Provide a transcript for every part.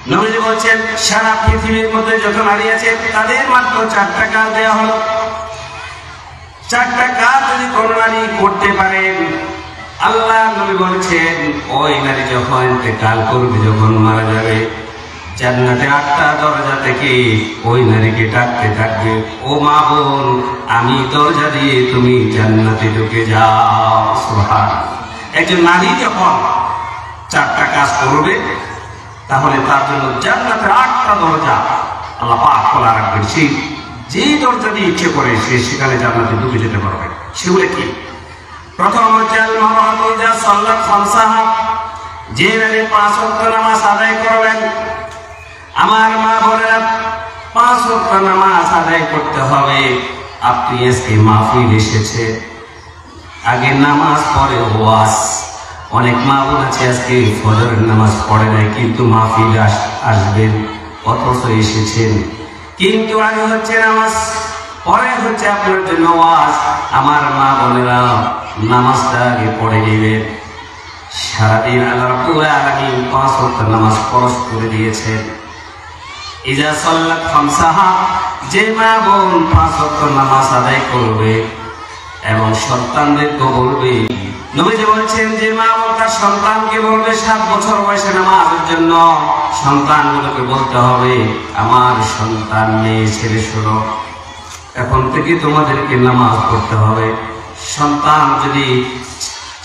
নবীজি বলছেন সারা পৃথিবীর মধ্যে যত নারী আছে তাদের মাত্র 4টা কাজ দেওয়া হলো। 4টা কাজ যদি কোন নারী করতে পারেন, আল্লাহ নবী বলেছেন ওই নারী যখন ইন্তেকাল করবে, যখন মারা যাবে, জান্নাতে 8টা দরজা থেকে ওই নারীকে ডাকতে থাকবে, ও মা বোন, আমি দরজা দিয়ে তুমি জান্নাতে ঢুকে যাও। সুবহানাল্লাহ। একজন নারী যখন 4টা কাজ করবে তাহলে তার জন্য জান্নাতের 8টা দরজা আল্লাহ পাক খোলা রাখবেন। সেই যে দরজা দিয়ে ইচ্ছে করে সে সেখানে জান্নাতে ঢুকে যেতে পারবে। সেগুলো কি? প্রথম হচ্ছে আল মারআতু যা সাল্লাত খামসাহা, যে নারী 5 ওয়াক্ত নামাজ আদায় করবেন। আমার মা বোনেরা, 5 ওয়াক্ত নামাজ আদায় করতে হবে। আপনি আজকে মাহফিল এসেছে, আগে নামাজ পড়ে ওয়াজ। অনেক মা বোন আছে আজকে ফজরের নামাজ পড়ে নাই, কিন্তু মাহফিল আসবেন, অথচ এসেছেন। কিন্তু আগে হচ্ছে নামাজ, পরে হচ্ছে আপনার জন্য ওয়াজ। আমার মা বোনেরা, নামাজটা আগে পড়ে নেবেন। সারাদিন আল্লাহ রাব্বুল আলামিন 5 ওয়াক্ত নামাজ ফরজ করে দিয়েছেন। ইজা সাল্লাত খামসাহা, যে মা বোন 5 ওয়াক্ত নামাজ আদায় করবে এবং সন্তানদেরকে বলবে, নবীজি বলেছেন যে মা বোন তার সন্তানকে বলবে 7 বছর বয়সে নামাজের জন্য, সন্তানগুলোকে বলতে হবে, আমার সন্তান মেয়ে ছেলে শোনো, এখন থেকে তোমাদেরকে নামাজ পড়তে হবে। সন্তান যদি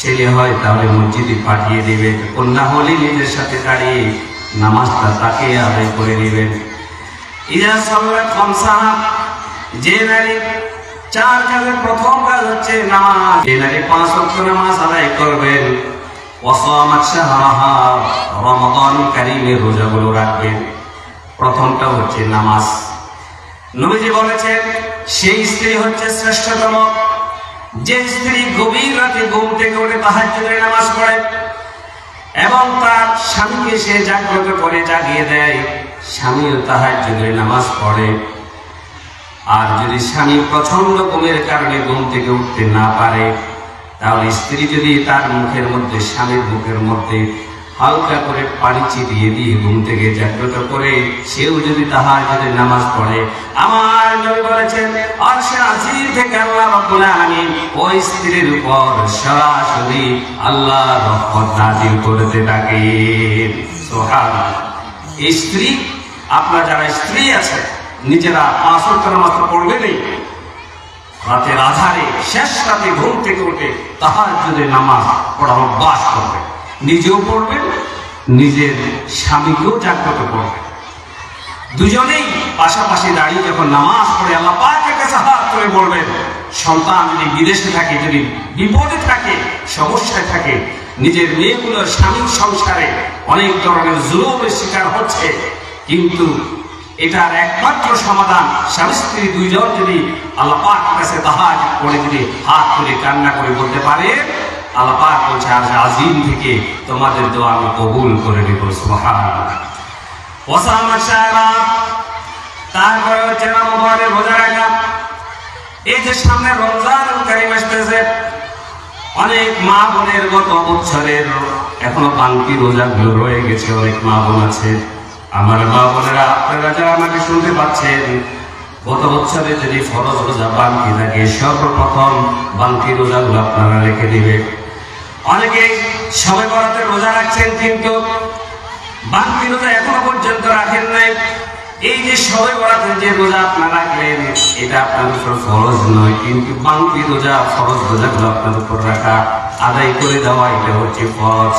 ছেলে হয় তাহলে মসজিদে পাঠিয়ে দিবে, কন্যা হলে নিজের সাথে দাঁড়িয়ে নামাজটা তাকে আদায় করে নেবেন। ইজা সাল্লাত খামসাহা, যে নারী 4 কাজের প্রথম কাজ হচ্ছে নামাজ, যে নারী 5 ওয়াক্ত নামাজ আদায় করবেন। ওয়াসামাত শাহরাহা, রমাদান কারীমের রোজাগুলো রাখবেন। প্রথমটা হচ্ছে নামাজ। নবীজি বলেছেন সেই স্ত্রী হচ্ছে শ্রেষ্ঠতম যে স্ত্রী গভীর রাতে ঘুম থেকে উঠে তাহাজ্জুদের নামাজ পড়ে এবং তার স্বামীকে সে জাগ্রত করে জাগিয়ে দেয়, স্বামীও তাহাজ্জুদের নামাজ পড়ে। আর যদি স্বামী প্রচন্ড ঘুমের কারণে ঘুম থেকে উঠতে না পারে, তাহলে স্ত্রী যদি তার মুখের মধ্যে, স্বামীর মুখের মধ্যে হালকা করে পানি চিবিয়ে দিয়ে ঘুম থেকে জাগ্রত করে সেও যদি তাহাজ্জুদের নামাজ পড়ে, আমার নবী বলেছেন আরশে আজিম থেকে আল্লাহ রাব্বুল আলামিন ওই স্ত্রীর উপর সরাসরি আল্লাহ রহমত নাযিল করতে থাকেন। সুবহানাল্লাহ। এই স্ত্রী, আপনার যারা স্ত্রী আছে, নিজেরা 5 ওয়াক্ত নামাজ পড়বেনই, রাতের আধারে শেষ রাতে ঘুম থেকে উঠে তাহাজ্জুদের নামাজ পড়ার অভ্যাস করবে। নিজেও পড়বেন, নিজের স্বামীকেও জাগ্রত করবেন। দুজনেই পাশাপাশি দাঁড়িয়ে যখন নামাজ পড়ে আল্লাহ পাকের কাছে হাত তুলে বলবেন, সন্তান যদি বিদেশে থাকে, যদি বিপদে থাকে, সমস্যায় থাকে, নিজের মেয়েগুলো স্বামীর সংসারে অনেক ধরনের জুলুমের শিকার হচ্ছে, কিন্তু এটার একমাত্র সমাধান স্বামী স্ত্রী দুইজন যদি আল্লাহ পাকের কাছে তাহাজ্জুদ পড়ে যদি হাত তুলে কান্না করে বলতে পারে, আল্লাহ পাক বলছে আরশে আজিম থেকে তোমাদের দোয়া আমি কবুল করে নেব। সুবহানাল্লাহ। ওয়াসামাত শাহরা, তারপরে হচ্ছে রমজানের রোজা রাখা। এই যে সামনে রমজানুল কারীম আসতেছে, অনেক মা বোনের গত বছরের এখনো বাকি রোজাগুলো রয়ে গেছে। অনেক মা বোন আছে, আমার মা বোনেরা, আপনারা যারা আমাকে শুনতে পাচ্ছেন, গত বছরে যদি ফরজ রোজা বাকি থাকে, সর্বপ্রথম বাকি রোজাগুলো আপনারা রেখে দিবে। অনেকে শবে বরাতের রোজা রাখছেন, কিন্তু বাকি রোজা এখনো পর্যন্ত রাখেন নাই। এই যে শবে বরাতের যে রোজা আপনারা রাখলেন, এটা আপনার উপর ফরজ নয়, কিন্তু বাকি রোজা, ফরজ রোজাগুলো আপনার উপর রাখা, আদায় করে দেওয়া, এটা হচ্ছে ফরজ।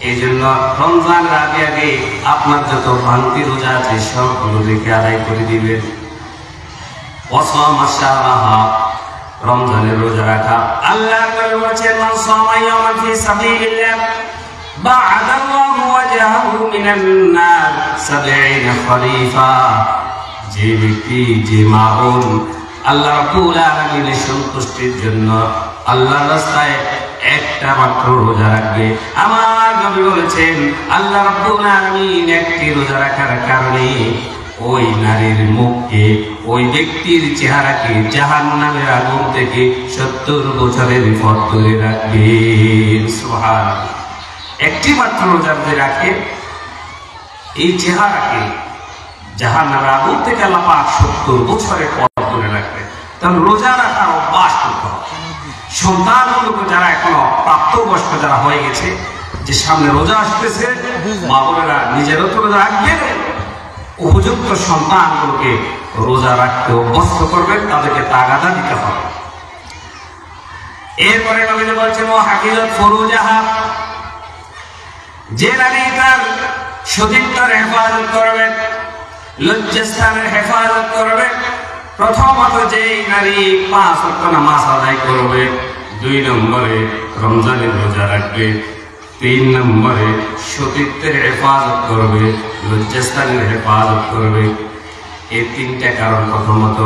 এই জন্য রমজানের আগে আগে আপনার যত বাকি রোজা আছে সবগুলো রেখে আদায় করে দিবেন। ওয়াসামাত শাহরাহা, রমজানের রোজা রাখা। আল্লাহ নবী বলেছেন মান সামা ইয়াওমান ফি সাবিলিল্লাহ বা'আদাল্লাহু ওয়াজহাহু মিনান নার 70 খলিফা। যে ব্যক্তি, যে মা বোন আল্লাহ রাব্বুল আলামিনের সন্তুষ্টির জন্য আল্লাহর রাস্তায় একটা মাত্র রোজা রাখবে, আমার নবী বলেছেন আল্লাহ রাব্বুল আলামিন একটি রোজা রাখার কারণে ওই নারীর মুখকে, ওই ব্যক্তির চেহারাকে জাহান্নামের আগুন থেকে 70 বছরের পর দূরে রাখবেন। সুবহানাল্লাহ। একটি মাত্র রোজা যদি রাখে এই চেহারাকে জাহান্নামের আগুন থেকে আল্লাহ পাক 70 বছরের পর দূরে রাখবে। তাহলে রোজা রাখার অভ্যাস করতে হবে। সন্তানগুলোকে যারা এখনো প্রাপ্তবয়স্ক যারা হয়ে গেছে, যে সামনে রোজা আসতেছে, মা বোনেরা নিজেরও তো রোজা রাখবেন, উপযুক্ত সন্তানগুলোকে রোজা রাখতে অভ্যস্ত করবেন, তাদেরকে তাগাদা দিতে হবে। এরপরে নবীজি বলছেন ও হাফিজাত ফুরুজাহা, যে নারী তার সতীত্বের হেফাজত করবে, লজ্জাস্থানের হেফাজত করবে, প্রথমত যেই নারী 5 ওয়াক্ত নামাজ আদায় করবে, 2 নম্বরে রমজানের রোজা রাখবে, 3 নম্বরে সতীত্বের হেফাজত করবে, লজ্জাস্থানের হেফাজত করবে। এই 3টা কারণ। প্রথমত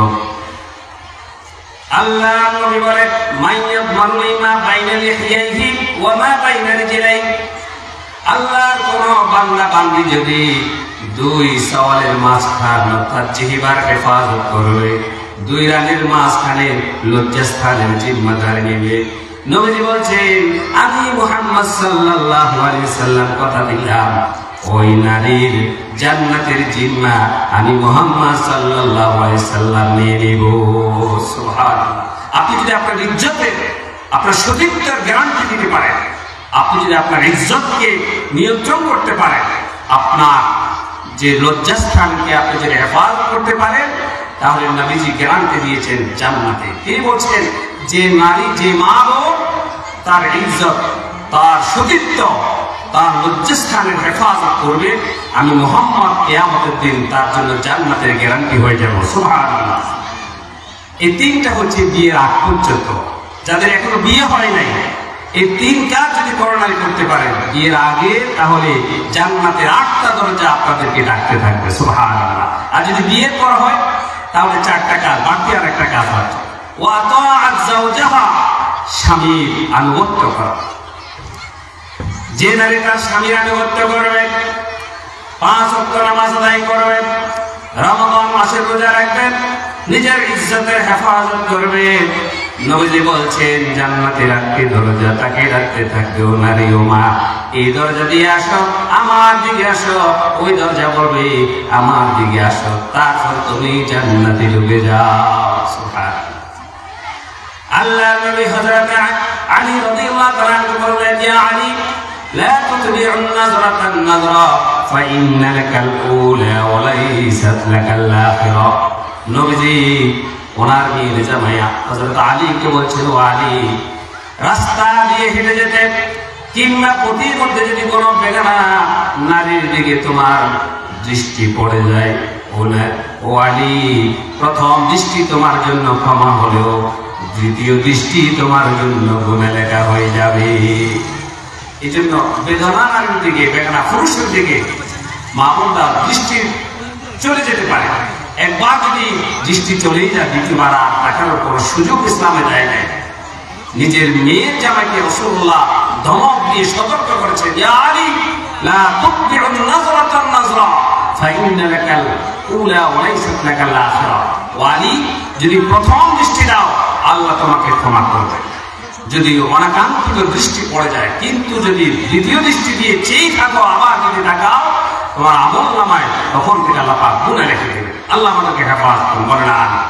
আল্লাহ নবী বলেন মাইয়াযমানু মা বাইনা লিহিয়াইহি ওয়া মা বাইনা রিজলাইহি, আল্লাহর কোন বান্দা বান্দি যদি 2 সওয়ালের মাঝখানে অর্থাৎ জিহ্বার হেফাজত করবে, 2 রানের মাঝখানে লজ্জাস্থানের জিম্মাদারি নেবে। নবীজি বলছেন আমি মুহাম্মদ সাল্লাল্লাহু আলাইহি সাল্লাম কথা দিলাম, ওই নারীর জান্নাতের জিম্মা আমি মুহাম্মদ সাল্লাল্লাহু আলাইহি সাল্লাম নিয়ে নেব। সুবহানাল্লাহ। আপনি যদি আপনার ইজ্জতের, আপনার সতীত্বের গ্যারান্টি দিতে পারেন, আপনি যদি আপনার ইজ্জতকে নিয়ন্ত্রণ করতে পারেন, আপনার যে লজ্জাস্থানকে আপনি যদি হেফাজত করতে পারেন, তাহলে নবীজি গ্যারান্টি দিয়েছেন জান্নাতে। তিনি বলছেন যে নারী, যে মা বোন তার ইজ্জত, তার সতীত্ব, তার লজ্জাস্থানের হেফাজত করবে, আমি মুহাম্মদ কিয়ামতের দিন তার জন্য জান্নাতের গ্যারান্টি হয়ে যাব। সুবহানাল্লাহ। এই 3টা হচ্ছে বিয়ের আগ পর্যন্ত। যাদের এখনো বিয়ে হয় নাই, এই 3 কাজ যদি করোনায় করতে পারেন বিয়ের আগে, তাহলে জান্নাতের 8টা দরজা আপনাদেরকে ডাকতে থাকবে। সুবহানাল্লাহ। আর যদি বিয়ের পর হয় তাহলে 4টা কাজ, বাকি আর একটা কাজ হয় ওয়া তাআত যাওজাহা, স্বামীর আনুগত্য করা। যে নারী তার স্বামীর আনুগত্য করবে, 5 ওয়াক্ত নামাজ আদায় করবে, রমাদান মাসের রোজা রাখবেন, নিজের ইজ্জতের হেফাজত করবে, নবীজি বলছেন জান্নাতের 8টি দরজা তাকে রাখতে থাকবে। ও নারী, ও মা, এই দরজা দিয়ে আসো, আমার দিকে আসো, ওই দরজা বলবে আমার দিকে আসো, তারপর তুমি জান্নাতে ঢুকে যাও। সুবহানাল্লাহ। আল্লাহ নবী হযরত আলী রাদিয়াল্লাহু তাআলা আনহু বললেন, ইয়া আলী লা তুতবি'ুন নাযরাতান নাযরা ফাইন্না লাকাল উলা ওয়া লাইসাত লাকাল আখিরা। নবীজি ওনার মেয়ে জামাইয়া হযরত আলীকে বলছেন, ও আলী, রাস্তা দিয়ে হেঁটে যেতে কিংবা পথের মধ্যে যদি কোনো বেগানা নারীর দিকে তোমার দৃষ্টি পড়ে যায়, ও আলী, প্রথম দৃষ্টি তোমার জন্য ক্ষমা হলেও দ্বিতীয় দৃষ্টি তোমার জন্য গুনাহ লেখা হয়ে যাবে। এই জন্য বেগানা নারীর দিকে, বেগানা পুরুষের দিকে মা বোনরা দৃষ্টি চলে যেতে পারে। একবার যদি দৃষ্টি চলেই যায়, দ্বিতীয়বার আর তাকানোর কোনো সুযোগ ইসলামে দেয় নাই। নিজের মেয়ের জামাইকে রাসূলুল্লাহ ধমক দিয়ে সতর্ক করেছেন, ইয়া আলী লা তুতবি'ুন নাযরাতান নাযরা ফাইন্না লাকাল উলা ওয়া লাইসাত লাকাল আখিরা। ও আলী, যদি প্রথম দৃষ্টি দাও আল্লাহ তোমাকে ক্ষমা করবে, যদি অনাকাঙ্ক্ষিত দৃষ্টি পড়ে যায়, কিন্তু যদি দ্বিতীয় দৃষ্টি দিয়ে চেয়ে থাকো, আবার যদি তাকাও, তোমার আমল নামায় তখন থেকে আল্লাহ পাক গুনাহ লিখে দেবে। আল্লাহ আমাদেরকে হেফাজত করুন। বলেন আমিন।